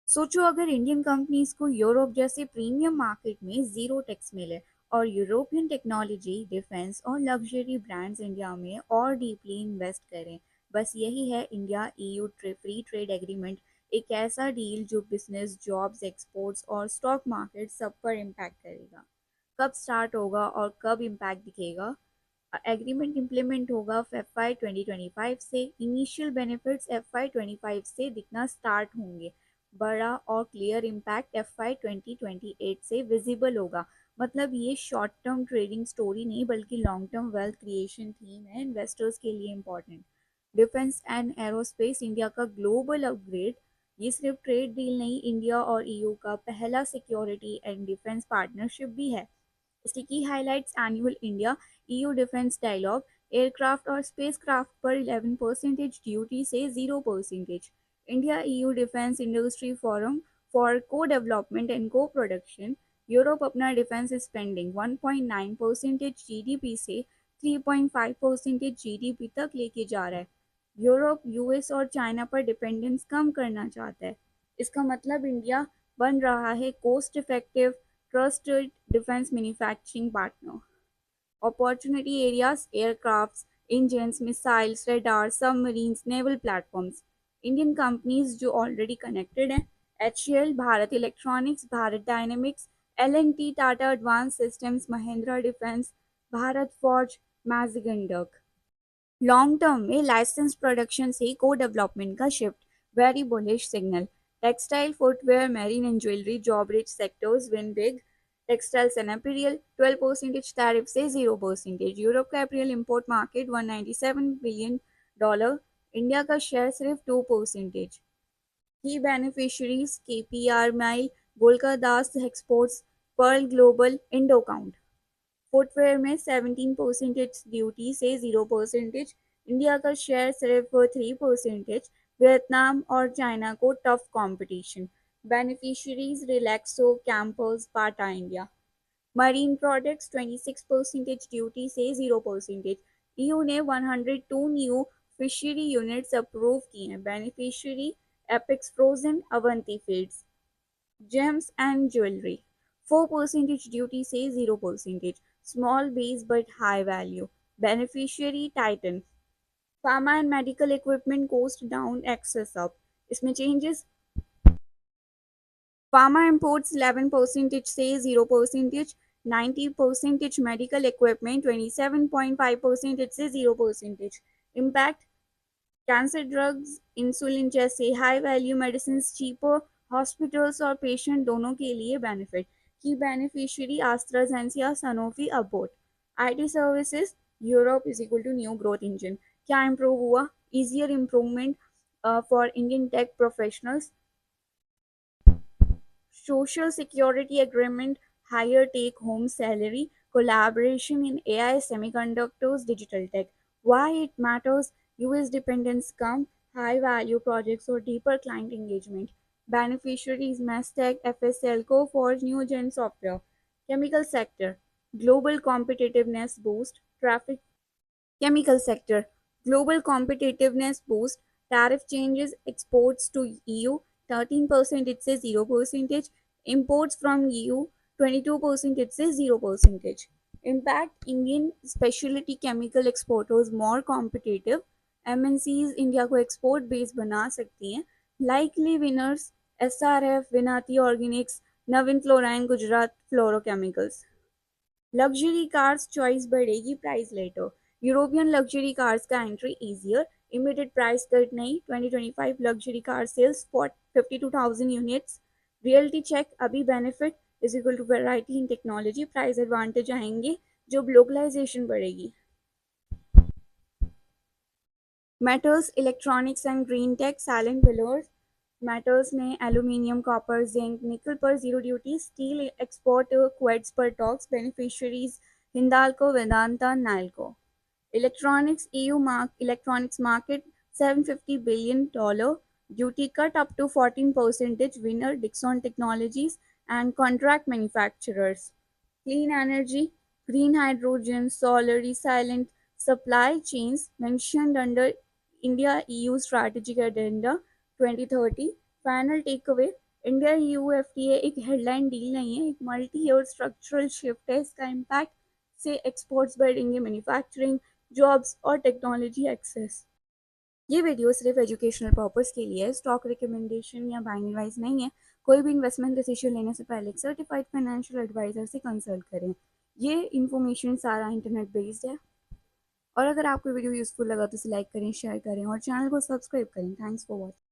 सोचो अगर Indian companies को यूरोप जैसे प्रीमियम मार्केट में जीरो टैक्स मिले और यूरोपियन टेक्नोलॉजी, डिफेंस और लग्जरी ब्रांड्स इंडिया में और डीपली इन्वेस्ट करें। बस यही है India EU free trade agreement, एक ऐसा डील जो बिजनेस, जॉब्स, एक्सपोर्ट्स और स्टॉक मार्केट सब पर इम्पैक्ट करेगा। कब स्टार्ट होगा और कब इम्पैक्ट दिखेगा? एग्रीमेंट इम्प्लीमेंट होगा FY 2025 से। इनिशियल बेनिफिट्स FY 25 से दिखना स्टार्ट होंगे। बड़ा और क्लियर इम्पैक्ट FY 2028 से विजिबल होगा। मतलब ये शॉर्ट टर्म ट्रेडिंग स्टोरी नहीं बल्कि long term wealth creation theme है, इन्वेस्टर्स के लिए important. Defence and aerospace India का ग्लोबल अपग्रेड। ये सिर्फ ट्रेड डील नहीं, इंडिया और ईयू का पहला सिक्योरिटी एंड डिफेंस पार्टनरशिप भी है। इसकी की highlights: annual India EU defence dialogue, aircraft और स्पेसक्राफ्ट पर 11% ड्यूटी से 0%। India EU defence industry forum for co development and co production. Europe अपना डिफेंस स्पेंडिंग 1.9% जीडीपी से 3.5% जीडीपी तक लेके जा रहा है। यूरोप यूएस और चाइना पर डिपेंडेंस कम करना चाहता है। इसका मतलब इंडिया बन रहा है cost effective, trusted defence manufacturing partner. Opportunity areas: aircrafts, engines, missiles, radar, submarines, naval platforms. Indian companies जो already connected हैं: HCL, Bharat electronics, Bharat dynamics, L&T, Tata advance systems, Mahindra defence, Bharat forge, Mazagon dock. Long term में licence production से को development का shift, very bullish signal. Textile, footwear, marine and jewellery, job rich sectors win big. Textiles and apparel 12% tariff से 0%। Europe का April import market $197 billion, India का share सिर्फ 2%। की beneficiaries: KPR mill, Gokaldas exports, pearl global, Indo count. Footwear में 17% duty से 0%, India का share सिर्फ 3%। Vietnam और चाइना को tough competition. Beneficiaries: Relaxo, campers, Bata India. Marine products 26% duty से 0%। ईयू ने 102 न्यू फिशरी यूनिट्स अप्रूव किए हैं। Beneficiary: Apex Frozen, Avanti Feeds. Gems and jewelry 4% duty से 0%, small base but high value. Beneficiary Titan. Pharma and medical equipment cost down, access up. इसमें changes: Pharma imports 11% से 0%, 90% medical equipment 27.5% से 0%. Impact: cancer drugs, insulin जैसे high value medicine cheaper, hospitals और patient दोनों के लिए benefit. की beneficiary: AstraZeneca, Sanofi, Abbott. IT services: Europe is equal to new growth engine. क्या इम्प्रूव हुआ? Easier improvement for Indian tech professionals. Social security agreement, higher take home salary, collaboration in AI, semiconductors, digital tech. Why it matters: US dependence come, high value projects or deeper client engagement. Beneficiaries: Mastech, FSLCO, Forge, New Gen Software. Chemical sector, global competitiveness boost, traffic. Chemical sector, global competitiveness boost, tariff changes, exports to EU 13%, it says 0%, imports from EU 22%, it says 0%. Impact: Indian specialty chemical exporters more competitive, MNCs India को export base बना सकती हैं। Likely winners: SRF, Vinati organics, Navin fluorine, Gujarat fluorochemicals. Luxury cars choice बढ़ेगी, price later. European luxury cars का entry easier, immediate price cut नहीं। 2025 luxury car sales 52,000 units. Reality check: अभी benefit is equal to variety in technology, price advantage आएंगे जब globalisation बढ़ेगी। Metals, electronics and green tech silent pillars. Metals में aluminium, copper, zinc, निकल पर zero duty. Steel export क्वेड्स पर talks. Beneficiaries: Hindalco, Vedanta, Nalco. Electronics EU electronics market $750 billion, duty cut up to 14%, winner Dixon Technologies and contract manufacturers. Clean energy, green hydrogen, solar, resilient supply chains mentioned under India EU Strategic Agenda 2030. Final takeaway: India EU FTA एक headline deal नहीं है, एक multi year structural shift है। इसका impact से exports बढ़ेंगे, manufacturing, jobs और technology access. ये वीडियो सिर्फ एजुकेशनल पर्पस के लिए है, स्टॉक रिकमेंडेशन या बाइंग एडवाइस नहीं है। कोई भी इन्वेस्टमेंट डिसीजन लेने से पहले एक सर्टिफाइड फाइनेंशियल एडवाइजर से कंसल्ट करें। ये इन्फॉर्मेशन सारा इंटरनेट बेस्ड है। और अगर आपको वीडियो यूजफुल लगा तो इसे लाइक करें, शेयर करें और चैनल को सब्सक्राइब करें। Thanks for watching.